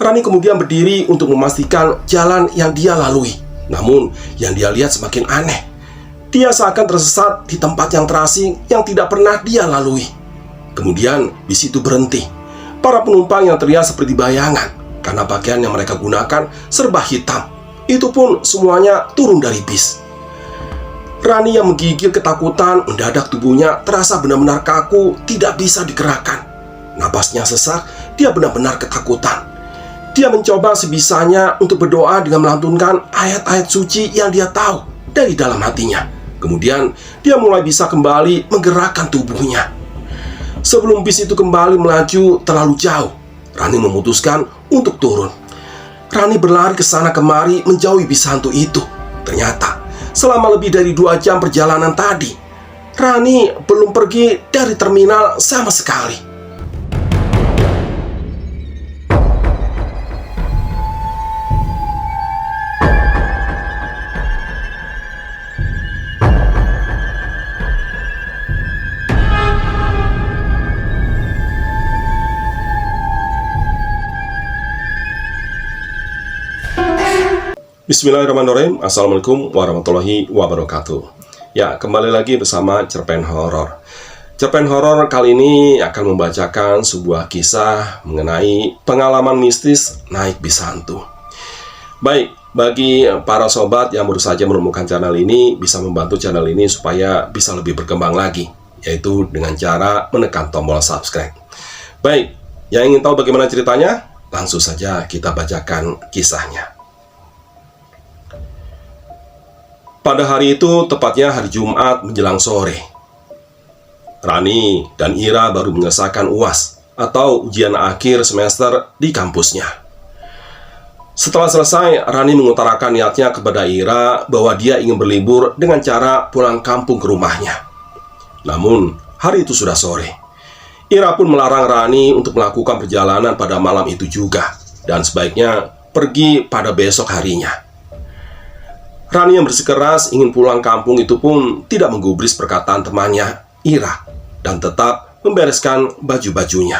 Rani kemudian berdiri untuk memastikan jalan yang dia lalui. Namun, yang dia lihat semakin aneh. Dia seakan tersesat di tempat yang terasing yang tidak pernah dia lalui. Kemudian, bis itu berhenti. Para penumpang yang terlihat seperti bayangan karena pakaian yang mereka gunakan serba hitam. Itu pun semuanya turun dari bis. Rani yang menggigil ketakutan, mendadak tubuhnya terasa benar-benar kaku, tidak bisa digerakkan. Napasnya sesak, dia benar-benar ketakutan. Dia mencoba sebisanya untuk berdoa dengan melantunkan ayat-ayat suci yang dia tahu dari dalam hatinya. Kemudian, dia mulai bisa kembali menggerakkan tubuhnya. Sebelum bis itu kembali melaju terlalu jauh, Rani memutuskan untuk turun. Rani berlari ke sana kemari menjauhi bis hantu itu. Ternyata, selama lebih dari 2 jam perjalanan tadi, Rani belum pergi dari terminal sama sekali. Bismillahirrahmanirrahim. Assalamualaikum warahmatullahi wabarakatuh. Ya, kembali lagi bersama Cerpen Horor. Cerpen Horor kali ini akan membacakan sebuah kisah mengenai pengalaman mistis naik bis hantu. Baik, bagi para sobat yang baru saja menemukan channel ini, bisa membantu channel ini supaya bisa lebih berkembang lagi, yaitu dengan cara menekan tombol subscribe. Baik, yang ingin tahu bagaimana ceritanya? Langsung saja kita bacakan kisahnya. Pada hari itu, tepatnya hari Jumat menjelang sore, Rani dan Ira baru menyelesaikan UAS atau ujian akhir semester di kampusnya. Setelah selesai, Rani mengutarakan niatnya kepada Ira bahwa dia ingin berlibur dengan cara pulang kampung ke rumahnya. Namun, hari itu sudah sore. Ira pun melarang Rani untuk melakukan perjalanan pada malam itu juga, dan sebaiknya pergi pada besok harinya. Rani yang bersikeras ingin pulang kampung itu pun tidak menggubris perkataan temannya, Ira, dan tetap membereskan baju-bajunya.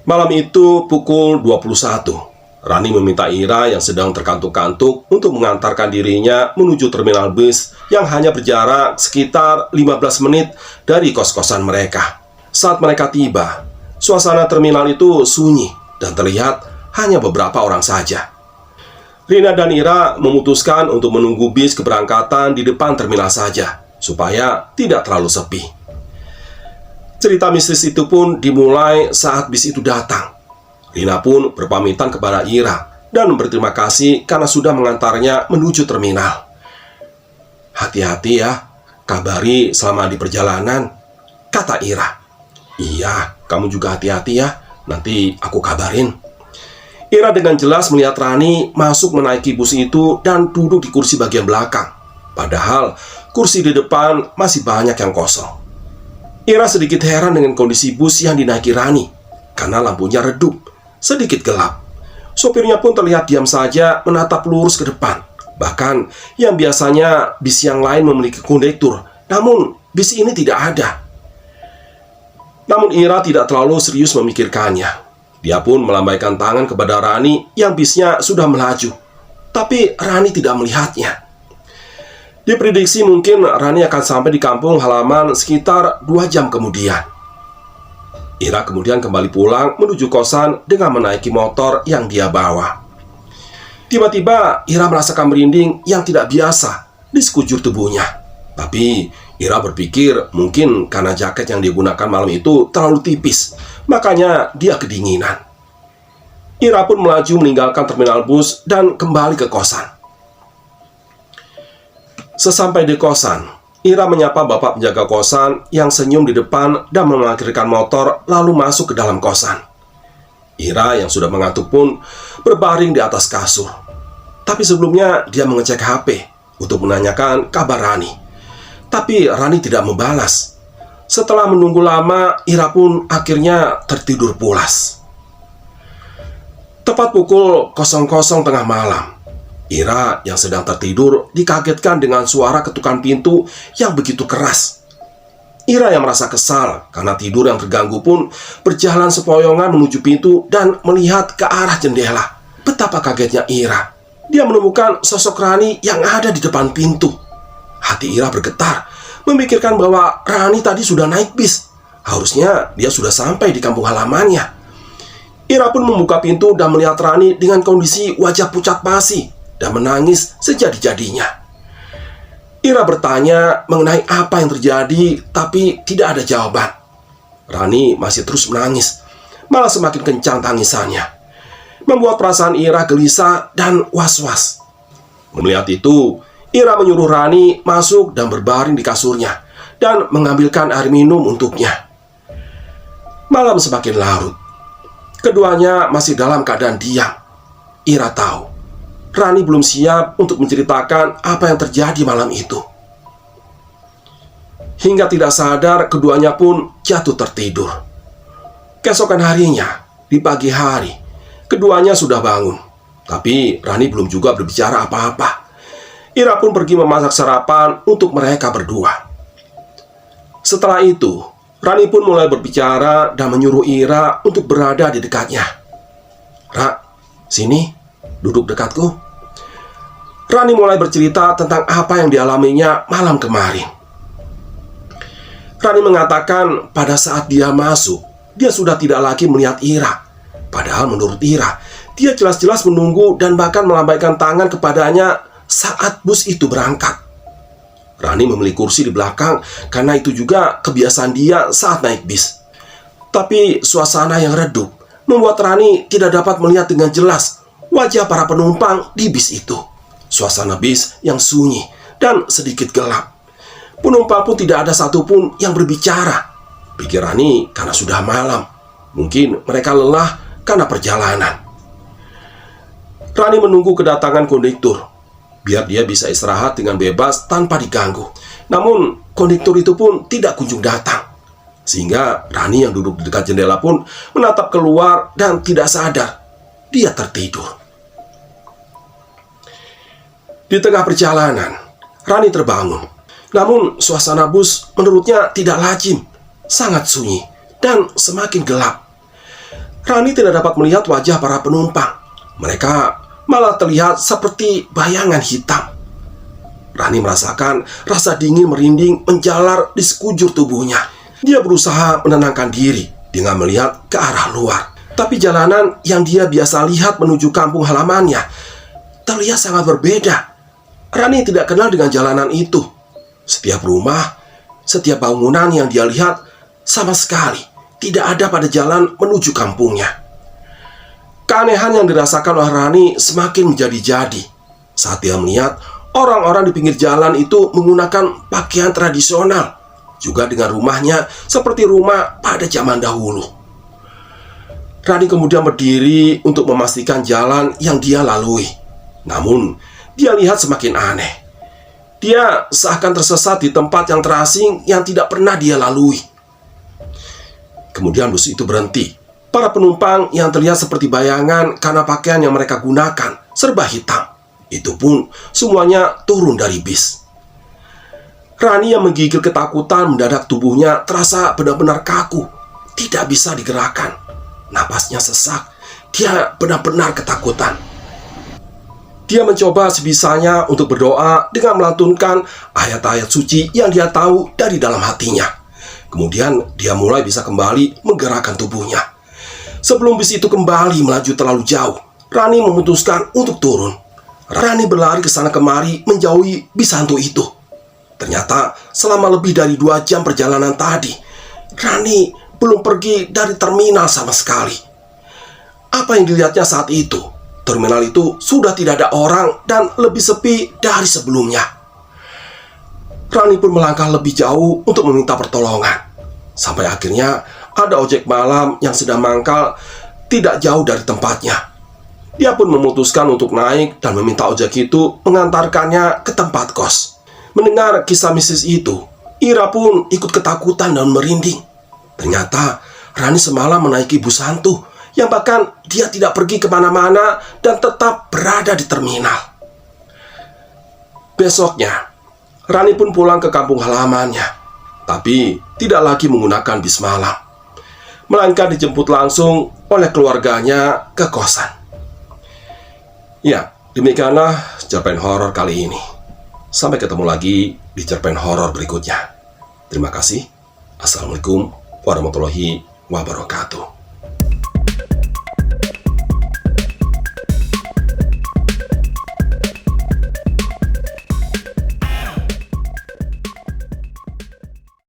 Malam itu pukul 21, Rani meminta Ira yang sedang terkantuk-kantuk untuk mengantarkan dirinya menuju terminal bus yang hanya berjarak sekitar 15 menit dari kos-kosan mereka. Saat mereka tiba, suasana terminal itu sunyi dan terlihat hanya beberapa orang saja. Rina dan Ira memutuskan untuk menunggu bis keberangkatan di depan terminal saja, supaya tidak terlalu sepi. Cerita mistis itu pun dimulai saat bis itu datang. Rina pun berpamitan kepada Ira dan berterima kasih karena sudah mengantarnya menuju terminal. "Hati-hati ya, kabari selama di perjalanan," kata Ira. "Iya, kamu juga hati-hati ya, nanti aku kabarin." Ira dengan jelas melihat Rani masuk menaiki bus itu dan duduk di kursi bagian belakang. Padahal kursi di depan masih banyak yang kosong. Ira sedikit heran dengan kondisi bus yang dinaiki Rani, karena lampunya redup, sedikit gelap. Sopirnya pun terlihat diam saja menatap lurus ke depan. Bahkan yang biasanya bis yang lain memiliki kondektur, namun bis ini tidak ada. Namun Ira tidak terlalu serius memikirkannya. Dia pun melambaikan tangan kepada Rani yang bisnya sudah melaju. Tapi Rani tidak melihatnya. Diprediksi mungkin Rani akan sampai di kampung halaman sekitar 2 jam kemudian. Ira kemudian kembali pulang menuju kosan dengan menaiki motor yang dia bawa. Tiba-tiba Ira merasakan merinding yang tidak biasa di sekujur tubuhnya. Tapi Ira berpikir mungkin karena jaket yang digunakan malam itu terlalu tipis, makanya dia kedinginan. Ira pun melaju meninggalkan terminal bus dan kembali ke kosan. Sesampai di kosan, Ira menyapa bapak penjaga kosan yang senyum di depan dan memarkirkan motor lalu masuk ke dalam kosan. Ira yang sudah mengantuk pun berbaring di atas kasur. Tapi sebelumnya dia mengecek HP untuk menanyakan kabar Rani. Tapi Rani tidak membalas. Setelah menunggu lama, Ira pun akhirnya tertidur pulas. Tepat pukul 00.00 tengah malam, Ira yang sedang tertidur dikagetkan dengan suara ketukan pintu yang begitu keras. Ira yang merasa kesal karena tidur yang terganggu pun berjalan sepoyongan menuju pintu dan melihat ke arah jendela. Betapa kagetnya Ira. Dia menemukan sosok Rani yang ada di depan pintu. Hati Ira bergetar, memikirkan bahwa Rani tadi sudah naik bis. Harusnya dia sudah sampai di kampung halamannya. Ira pun membuka pintu dan melihat Rani dengan kondisi wajah pucat pasi dan menangis sejadi-jadinya. Ira bertanya mengenai apa yang terjadi, tapi tidak ada jawaban. Rani masih terus menangis, malah semakin kencang tangisannya, membuat perasaan Ira gelisah dan was-was. Melihat itu, Ira menyuruh Rani masuk dan berbaring di kasurnya dan mengambilkan air minum untuknya. Malam semakin larut. Keduanya masih dalam keadaan diam. Ira tahu Rani belum siap untuk menceritakan apa yang terjadi malam itu. Hingga tidak sadar, keduanya pun jatuh tertidur. Keesokan harinya, di pagi hari, keduanya sudah bangun. Tapi Rani belum juga berbicara apa-apa. Ira pun pergi memasak sarapan untuk mereka berdua. Setelah itu, Rani pun mulai berbicara dan menyuruh Ira untuk berada di dekatnya. "Ra, sini, duduk dekatku." Rani mulai bercerita tentang apa yang dialaminya malam kemarin. Rani mengatakan pada saat dia masuk, dia sudah tidak lagi melihat Ira. Padahal menurut Ira, dia jelas-jelas menunggu dan bahkan melambaikan tangan kepadanya saat bus itu berangkat. Rani memilih kursi di belakang karena itu juga kebiasaan dia saat naik bis. Tapi suasana yang redup membuat Rani tidak dapat melihat dengan jelas wajah para penumpang di bis itu. Suasana bis yang sunyi dan sedikit gelap. Penumpang pun tidak ada satupun yang berbicara. Pikir Rani karena sudah malam. Mungkin mereka lelah karena perjalanan. Rani menunggu kedatangan kondektur, biar dia bisa istirahat dengan bebas tanpa diganggu. Namun kondektur itu pun tidak kunjung datang. Sehingga Rani yang duduk di dekat jendela pun menatap keluar dan tidak sadar dia tertidur. Di tengah perjalanan, Rani terbangun. Namun suasana bus menurutnya tidak lazim, sangat sunyi dan semakin gelap. Rani tidak dapat melihat wajah para penumpang. Mereka malah terlihat seperti bayangan hitam. Rani merasakan rasa dingin merinding menjalar di sekujur tubuhnya. Dia berusaha menenangkan diri dengan melihat ke arah luar. Tapi jalanan yang dia biasa lihat menuju kampung halamannya terlihat sangat berbeda. Rani tidak kenal dengan jalanan itu. Setiap rumah, setiap bangunan yang dia lihat sama sekali tidak ada pada jalan menuju kampungnya. Keanehan yang dirasakan oleh Rani semakin menjadi-jadi saat dia melihat orang-orang di pinggir jalan itu menggunakan pakaian tradisional, juga dengan rumahnya seperti rumah pada zaman dahulu. Rani kemudian berdiri untuk memastikan jalan yang dia lalui. Namun, dia lihat semakin aneh. Dia seakan tersesat di tempat yang terasing yang tidak pernah dia lalui. Kemudian bus itu berhenti. Para penumpang yang terlihat seperti bayangan karena pakaian yang mereka gunakan serba hitam. Itu pun semuanya turun dari bis. Rani yang menggigil ketakutan mendadak tubuhnya terasa benar-benar kaku. Tidak bisa digerakkan. Napasnya sesak. Dia benar-benar ketakutan. Dia mencoba sebisanya untuk berdoa dengan melantunkan ayat-ayat suci yang dia tahu dari dalam hatinya. Kemudian dia mulai bisa kembali menggerakkan tubuhnya. Sebelum bis itu kembali melaju terlalu jauh, Rani memutuskan untuk turun. Rani berlari ke sana kemari menjauhi bis hantu itu. Ternyata selama lebih dari 2 jam perjalanan tadi, Rani belum pergi dari terminal sama sekali. Apa yang dilihatnya saat itu? Terminal itu sudah tidak ada orang dan lebih sepi dari sebelumnya. Rani pun melangkah lebih jauh untuk meminta pertolongan. Sampai akhirnya ada ojek malam yang sedang mangkal tidak jauh dari tempatnya. Dia pun memutuskan untuk naik dan meminta ojek itu mengantarkannya ke tempat kos. Mendengar kisah mistis itu, Ira pun ikut ketakutan dan merinding. Ternyata Rani semalam menaiki bus hantu yang bahkan dia tidak pergi kemana-mana dan tetap berada di terminal. Besoknya, Rani pun pulang ke kampung halamannya. tapi tidak lagi menggunakan bis malam, melainkan dijemput langsung oleh keluarganya ke kosan. Ya, demikianlah cerpen horor kali ini. Sampai ketemu lagi di cerpen horor berikutnya. Terima kasih. Assalamualaikum warahmatullahi wabarakatuh.